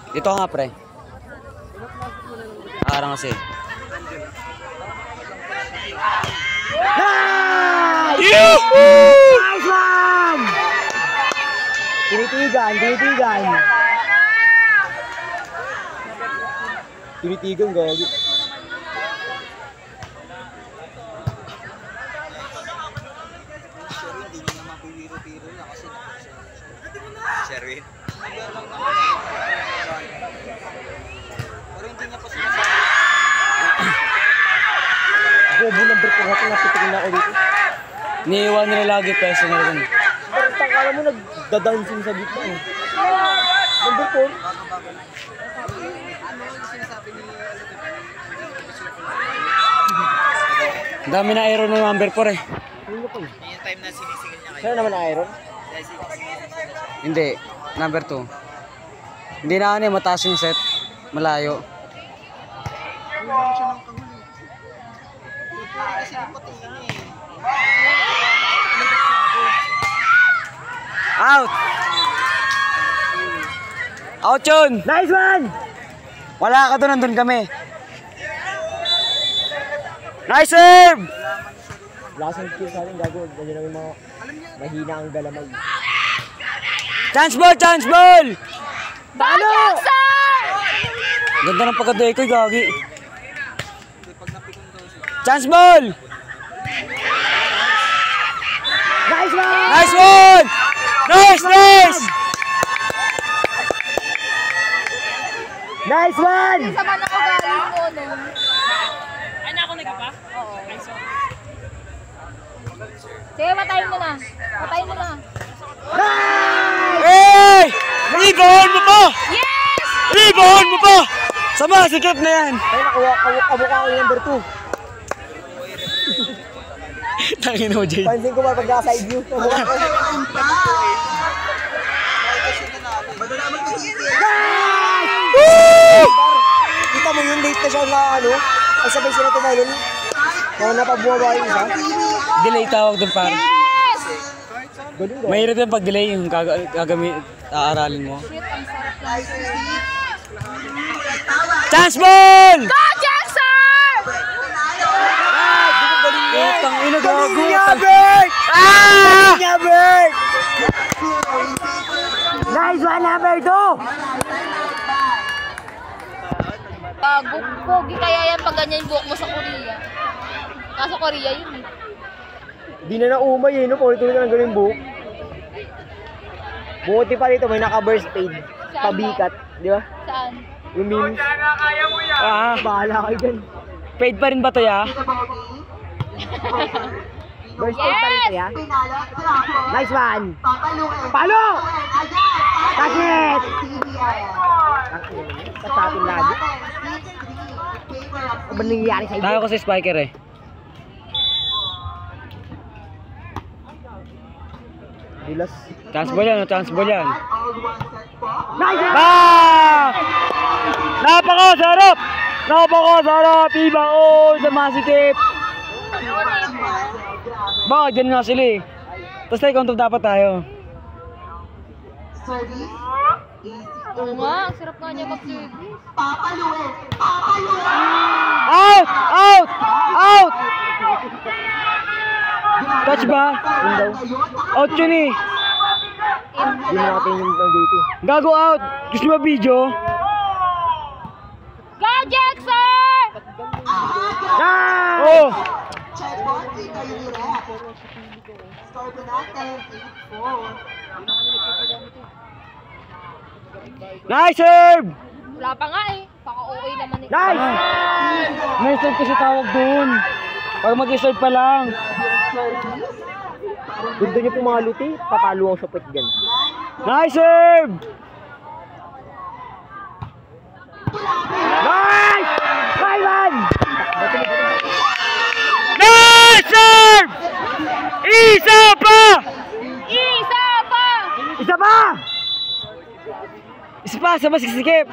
Dito nga, pre. Arang kasi. Nice! Nice one! Tinitigan. Tinitigan, gagi. Sherwin. Pero hindi niya pa sinasabi. Bobo number 4 ako, napitigil na ako dito. Niiwan nila lagi peso na rin. Parang tangkala mo nagda-dancing sa gitna eh. Number 4. Ang dami na iron ng number 4 eh. Yung time na sinisigil niya sa'yo naman na iron? Hindi, number 2. Hindi na ano eh, mataas yung set. Malayo. Out! Out yun! Nice one! Wala ka doon, nandun kami. Nice serve! Lasang kill sa akin, gago. Ganyan namin mga mahina ang galamay. Chance ball! Chance ball! Paano? Ganda ng pagka-decoy, gagi. Chance ball! Nice one! Nice one! Nice! Nice! Nice one! Sama na ko galing mo, no? Ay, na ako nag-ipa? Oo. Ay, sorry. Sige, matayin mo na. Matayin mo na. Hey! Rebound mo pa! Yes! Rebound mo pa! Sama, sikip na yan. Ay, nakuha ko yung number 2. Tangin mo, Jade. Pansin ko ba pag naka-side view? Kita mo yung late na siya na ano? Ay sabay sila tumalon. Kaya napabuwa yung isa. Delay tawag doon, par. Yes! Ganun ba? Mahirap yung pag-delay yung aaralin mo. Shit, ang sarap lang. Chance ball! Go, Jackson! Utang ina, gago. Bert! Ah! Bert! Nice one, number 2! Pogi kaya yan pag ganyan yung buhok mo sa Korea. Kaso Korea yun eh. Di na naumay eh, no? Paulit-ulit na lang ganun yung buhok. Buti pa rito, may naka-burst fade. Pabikat, di ba? Saan? Yung memes. Ah, Bahala kayo dyan. paid pa rin ba to, ya? Burst fade pa rin to, ya? Nice one! Palo! Takit! Tasatin lagi. Ano ba nangyayari sa Tayo iyo? ko si Spiker eh. Dilas. Chance ball yan, chance ball yan. Nice one! Bang! Napakasarap! Napakasarap! Iba all sa masikip! Bakit dyan nga sila eh? Tapos tayo counter dapat tayo. Oo nga, ang sarap nga niya mag-service. Out! Out! Out! Touch ba? Yun daw. Out yun eh. Yun natin yung dito. Gago out! Gusto mo ba video? Go, Jackson! Oh! Nice serve! Wala pa nga eh. Baka okay naman eh. Nice! May serve kasi tawag doon. Pag mag-serve pa lang. Gusto niyo pumaluti, papalo ang sapit dyan. Nice serve! Nice! Nice one! Nice serve! Isa pa! Isa pa! Isa pa! Isa pa, sa masisikip.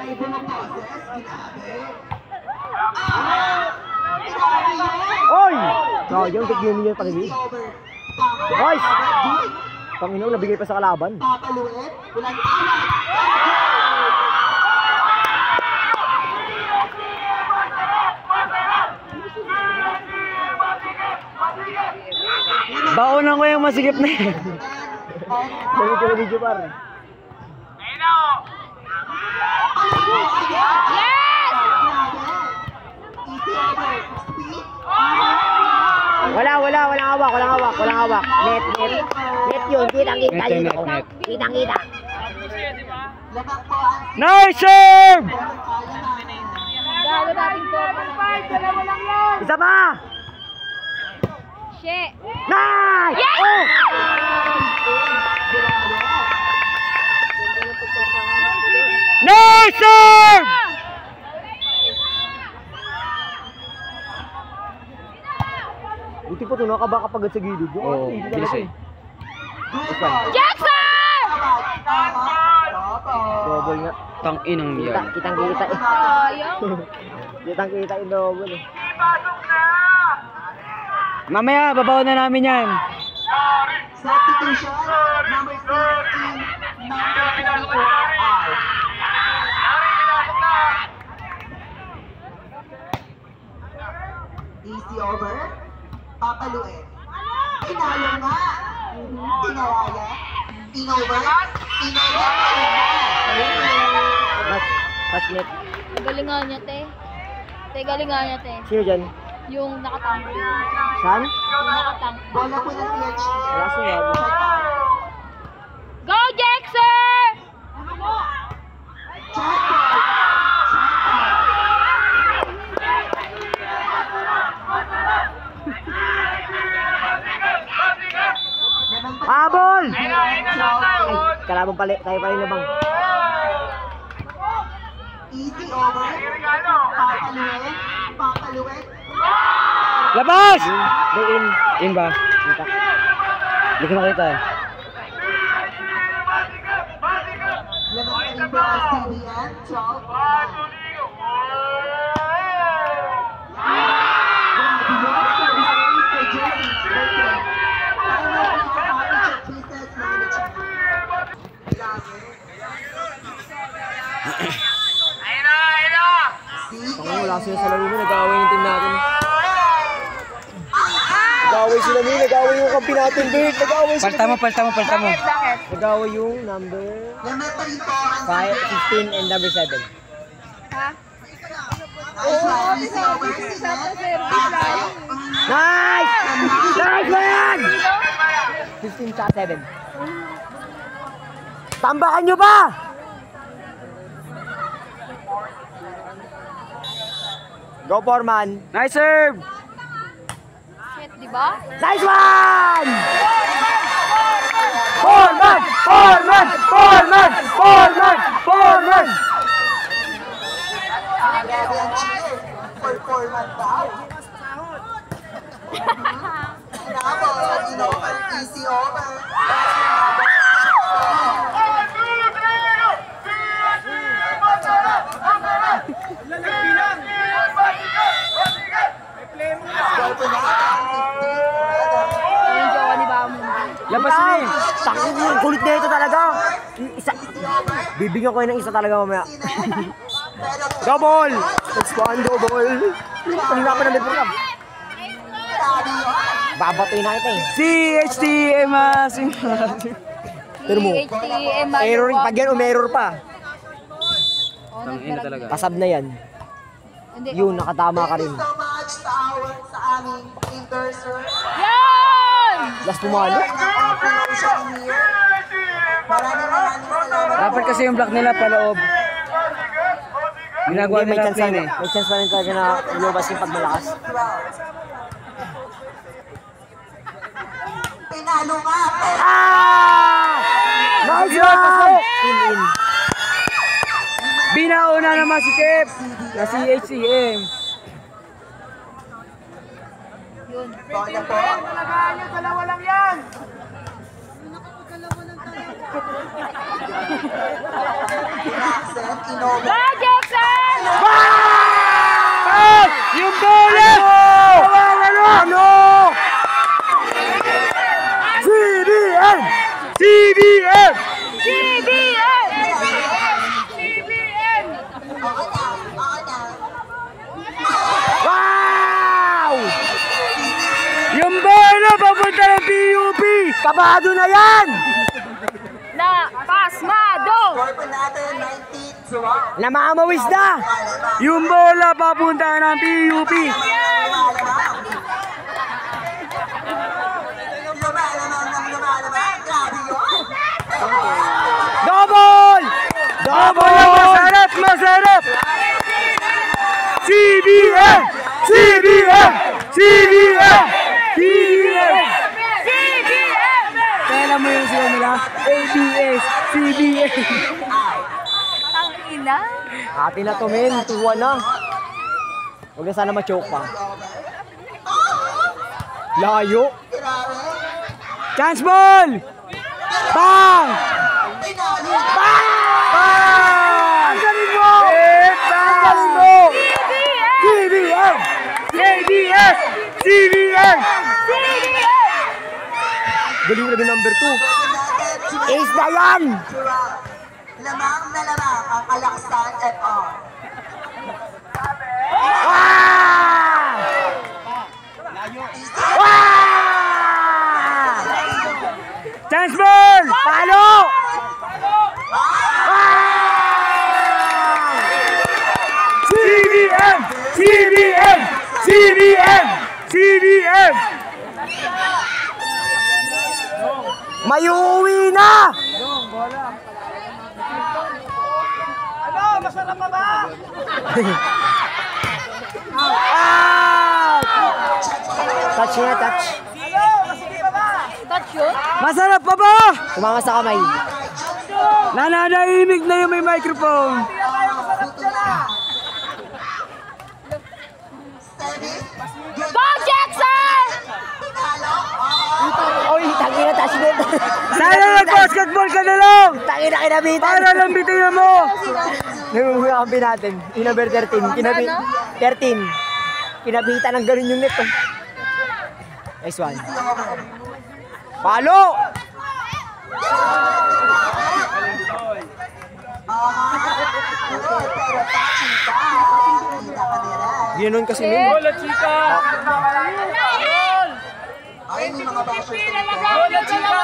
Oy! Sayang, tignan niyo yung pag-ibig. Nice! Panginoon, nabigay pa sa kalaban. Papaluin. Walang tawag. Baonan ko yung masigip na eh. Dami ko na video par. Walang hawak. Net yun, kitang-kita yun ako. Kitang-kita. Nice serve! Galo natin to. Isa pa! Shit. Nice! Yes! Oh! Nice serve! Buti po ito, nakabaka pagad sa gilid. Oo, bilis eh. Jackson! Double nga. Tang inang yan. Kitang-kita eh. Sayang. Kitang-kita yung double eh. Mamaya, babaw na namin yan. Substitution. Number 16. Number 24 out. Easy over. Papaluin. Tinalo nga. Tinaraya. Inover. Touch net. Galingan niya, te. Galingan niya, te. Sino dyan? Yung nakatangko. Saan? Yung nakatangko. Bola po ng PHA. Wala siya yun. Go, Jackson! Habol! Ay, kalaban pala, tayo pala yung labang. Easy over. Papaluin. Labas! Go in. In ba? Kita. Hindi ko nakita eh. Lamang pa rin po ang CBN. 12. Tangin, wala sila sa laro mo, nag-aaway yung team natin. Nag-aaway sila mo, nag-aaway yung kampi natin, Bert. Nag-aaway sila. Palta mo. Nag-aaway yung number 5, 15 and number 7. Nice! Nice man! 15 sa 7. Tambakan nyo ba? Go Foreman! Nice serve! Shit, di ba? Nice one! Foreman! Grabe ang cheer. Performance daw. Tapos, easy over. Yung jowa ni Bamo. Labas na eh. Takot mo, kulit na ito talaga. Isa. Bibigyan ko yun ng isa talaga mamaya. Double! Let's go on double. Kanina pa na may program. Babatoy na kita eh. CHTM Pero mo, HTM. error pag yan, error pa. Tang ina talaga. Pasab na yan. Yun, nakatama ka rin. Thank you so much sa aming inter-sir. Yan! Last pumalo. Promotion here. Maraming salamat. Dapat kasi yung block nila paloob. Ginagawa May nila chance plane eh. may chance pa rin talaga na lumabas yung pagmalakas. Pinalo nga. Ah! Nice one! In. Binauna naman si Kep na si HCM. Yun. Bola po. Accent, Innova. Go, Jackson! Yung bola! Ano? CBN! Kabado na yan! Na pasmado! Score po natin 19-1. Namamawis na! Yung bola papunta ng PUP. Lumalabang. Grabe yun. Double! Double! Masarap, masarap! CBM! CBM! CBM! CBM! Kailan mo yung sila nila? ABS, CBS. Ang ina. Atin na to, men. Tuwa na. Huwag na sana ma-choke pa. Layo. Chance ball! Bang! Bang! Ang galing mo! Ang galing mo! CBM! CBM! CBM! Galing na number 2. Ace na yan! Lamang na lamang ang Alaksan FR. Ah! Ah! Chance ball! Palo! CBM! CBM! CBM! CBM! May uuwi na! Ah! Touch niya, touch. Touch yun? Masarap pa ba? Tumama sa kamay. Nananahimik na yung may microphone. Go Jackson! Oy, tangina, touch niya. Sana nag-basketball ka na lang! Tangina, kinabitan. Para lang bitiyan mo! Nangungukampi natin. Yung number 13. 13. Kinabitan ng ganun yung net. Oh. Nice one. Palo! Ginanon kasi nun. Bola, chika! Ay, may mga bashers sa likod. Bola, chika!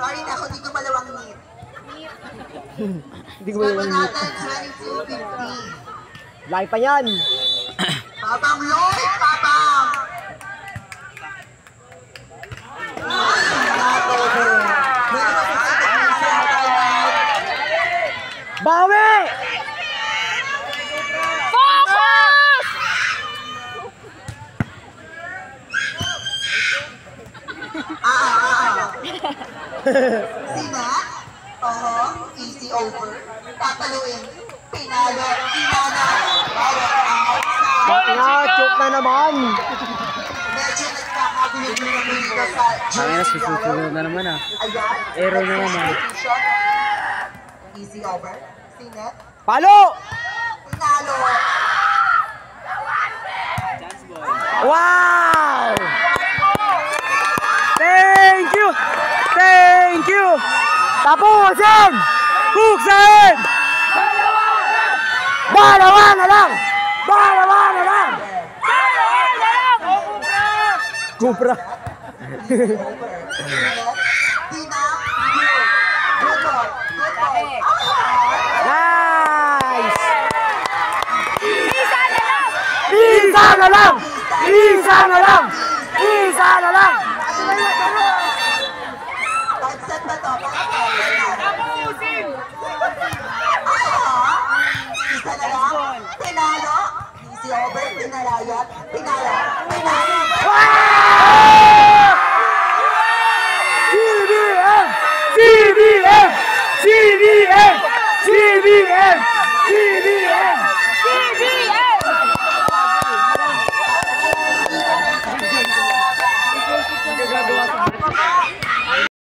Sorry na ako, di ko malawang need. Hindi ko ba Score yung natin 22-15. laki pa yan. Papang Lloyd, Papang! Bawi! Focus! Sina? Oo, easy over. Tataluin. Pinalo, pinalo. Na-choke na naman. Medyo nagkakagulo-gulo dito sa Tangina, susunod na naman ah. Ayan. Error na naman. Easy over. Sinet. Palo! Pinalo. Wow! Thank you! Thank you! Tapusin! Buksan! Dalawa na lang! Dalawa na lang! Kupra. Nice! Isa na lang! Isa na lang! Isa na lang! Pagset ba to? Isa na lang. Pinalo. Easy over. Pinalayat. Pinalo. Pinalo.